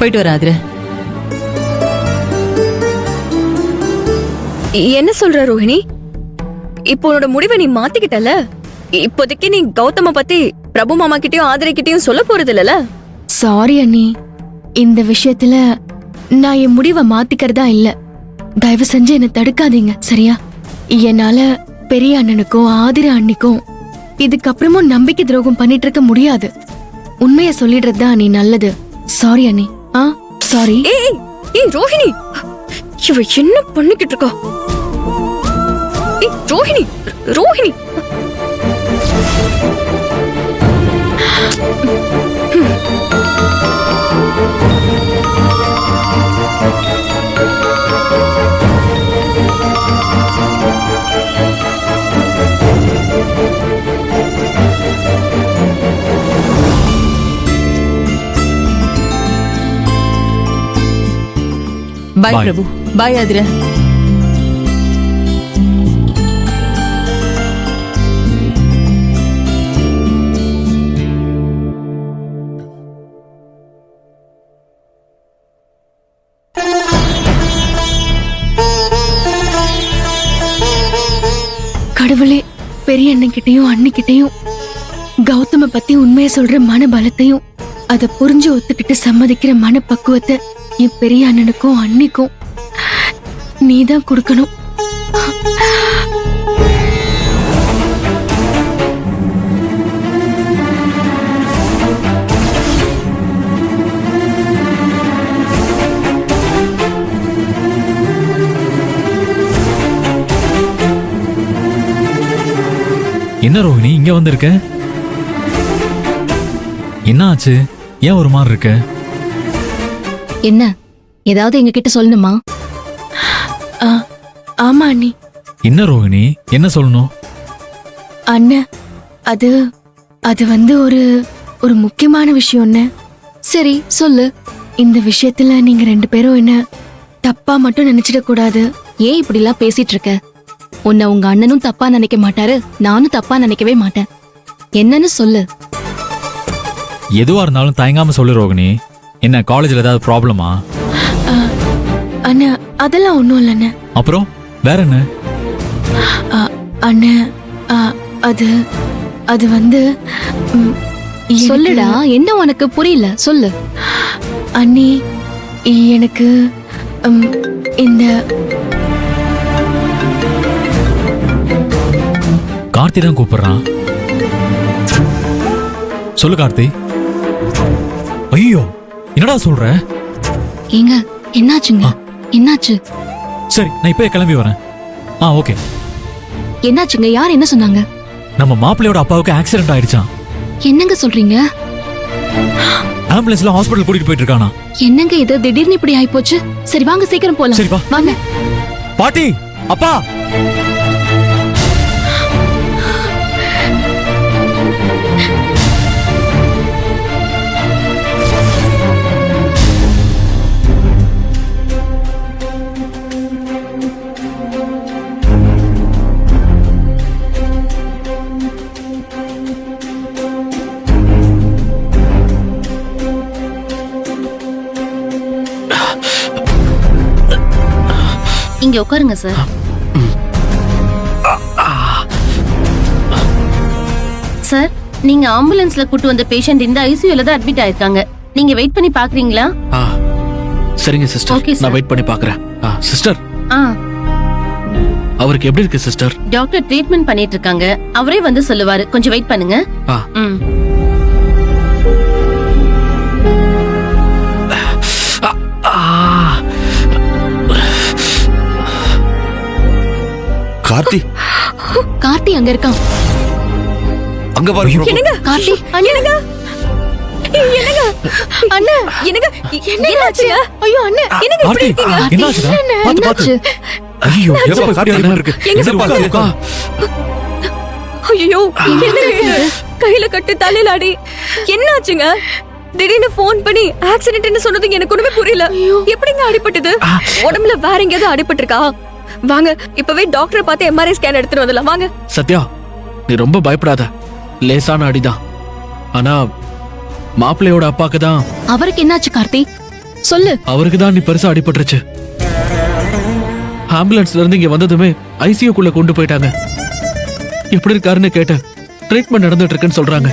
போயிட்டு வரேன் ஆதிரா. என்ன சொல்ற ரோஹிணி? இப்போ உன்னோட முடிவை நீ மாத்திக்கிட்டல. இப்போதைக்கு நீ கௌதம பத்தி பிரபு மாமா கிட்டயும் ஆதிரை கிட்டயும் சொல்ல போறது இல்லல. சாரி அண்ணி, இந்த விஷயத்துல நான் என் முடிவை மாத்திக்கிறதா இல்ல. தயவு செஞ்சு என்ன தடுக்காதீங்க, சரியா? என்னால பெரிய அண்ணனுக்கும் ஆதிர அண்ணிக்கும் இதுக்கப்புறமும் நம்பிக்கை துரோகம் பண்ணிட்டு இருக்க முடியாது. உண்மைய சொல்லிடுறது தான் நீ நல்லது. சாரி அண்ணி. சாரி. ஏய் ஏய் ரோஹிணி, இவ என்ன பண்ணிக்கிட்டு இருக்கா? ஏய் ரோஹிணி, ரோஹிணி. பாய் பிரபு. பாய் ஆதிரா. கடவுளே, பெரிய அண்ணன்கிட்டயும் அண்ணிக்கிட்டையும் கௌதம பத்தி உண்மைய சொல்ற மன பலத்தையும் அத புரிஞ்சு ஒத்துக்கிட்டு சம்மதிக்கிற மன பக்குவத்தை என் பெரிய அண்ணனுக்கும் அண்ணிக்கும் நீதான் கொடுக்கணும். என்ன ரோஹிணி இங்க வந்திருக்க? என்ன ஆச்சு? ஏன் ஒரு மாதிரி இருக்க? என்ன ஏதாவது எங்க கிட்ட சொல்லணுமா? ஆமா அண்ணி. என்ன ரோஹிணி, என்ன சொல்லணும்? அண்ணன், அது அது வந்து ஒரு முக்கியமான விஷயம்னு. சரி சொல்லு. இந்த விஷயத்துல நீங்க 2 பேரும் என்ன தப்பா மட்டும் நினைச்சிட கூடாது. ஏன் இப்படி எல்லாம் பேசிட்டு இருக்க? உன்னை உங்க அண்ணனும் தப்பா நினைக்க மாட்டாரு, நானும் தப்பா நினைக்கவே மாட்டேன். என்னன்னு சொல்லு. எதுவா இருந்தாலும் தயங்காம சொல்லு ரோஹிணி. என்ன காலேஜ்ல ஏதாவது ப்ராப்ளமா? அண்ணா, அதெல்லாம் ஒண்ணும் இல்லைண்ண. அப்புறம் வேற என்ன? அண்ணன், அது அது வந்து சொல்லுடா. என்ன உனக்கு புரியல? சொல்லு. அண்ணி, எனக்கு இந்த கார்த்தி தான் கூப்பிடுறான். சொல்லு கார்த்தி. ஐயோ, என்னடா சொல்ற? ஏங்க என்னாச்சுங்க? என்னாச்சு? சரி, நான் இப்பவே கிளம்பி வரேன். ஓகே. என்னாச்சுங்க? யார் என்ன சொன்னாங்க? நம்ம மாப்பிள்ளையோட அப்பாவுக்கு ஆக்சிடென்ட் ஆயிடுச்சான். என்னங்க சொல்றீங்க? ஆம்புலன்ஸ்ல ஹாஸ்பிடல் கூட்டிட்டு போயிட்டு இருக்கானா. என்னங்க இது திடீர்னு இப்படி ஆயிப்போச்சு? சரி வாங்க சீக்கிரம் போலாம். சரி வா. வாங்க. பாட்டி, அப்பா. இங்க உட்காருங்க சார். சார், நீங்க ஆம்புலன்ஸ்ல கூட்டு வந்த பேஷண்ட் இந்த ஐசியூல தான் அட்மிட் ஆயிருக்காங்க. நீங்க வெயிட் பண்ணி பாக்குறீங்களா? சரிங்க சிஸ்டர். Okay, sir. நான் வெயிட் பண்ணி பார்க்கறேன். சிஸ்டர், அவருக்கு எப்படி இருக்கு சிஸ்டர்? டாக்டர் ட்ரீட்மெண்ட் பண்ணிட்டு இருக்காங்க. அவரே வந்து சொல்லுவாரு. கொஞ்சம் வெயிட் பண்ணுங்க. ம். கார்த்தி, கார்த்தி அங்க இருக்கான். அங்க பாருங்க. என்னங்க கார்த்தி, என்னங்க என்னங்க அண்ணா, என்னங்க என்னாச்சு? ஐயோ அண்ணா, என்னங்க இப்படி இருக்கீங்க? என்னாச்சுடா? பாத்து பாத்து. என்னாச்சு? ஐயோ, ஏப்பா கார்த்தி என்ன இருக்கு? எங்க என்னப்பா? ஐயோ, என்னங்க கையில கட்டு தலையில அடி. என்னாச்சுங்க? திடீர்னு போன் பண்ணி ஆக்சிடென்ட்னு சொன்னது எனக்கு ஒண்ணுமே புரியல. எப்படிங்க அடிபட்டது? உடம்புல வேற எங்கேயாவது அடிபட்டிருக்கா? வாங்க இப்பவே டாக்டரை பார்த்து எம்ஆர்ஐ ஸ்கேன் எடுத்துட்டு வரலாம். வாங்க. சத்யா, நீ ரொம்ப பயப்படாத. லேசான அடிதான். ஆனா மாப்பிள்ளையோட அப்பாக்கு தான். அவருக்கு என்னாச்சு கார்த்தி? சொல்லு. அவருக்கு தான் நீ பெருசா அடிபட்டுருச்சு. ஆம்புலன்ஸ்ல இருந்து இங்க வந்ததுமே ஐசியூக்குள்ள கொண்டு போயிட்டாங்க. எப்படி இருக்காருன்னு கேட்டேன். ட்ரீட்மெண்ட் நடந்துட்டு இருக்குன்னு சொல்றாங்க.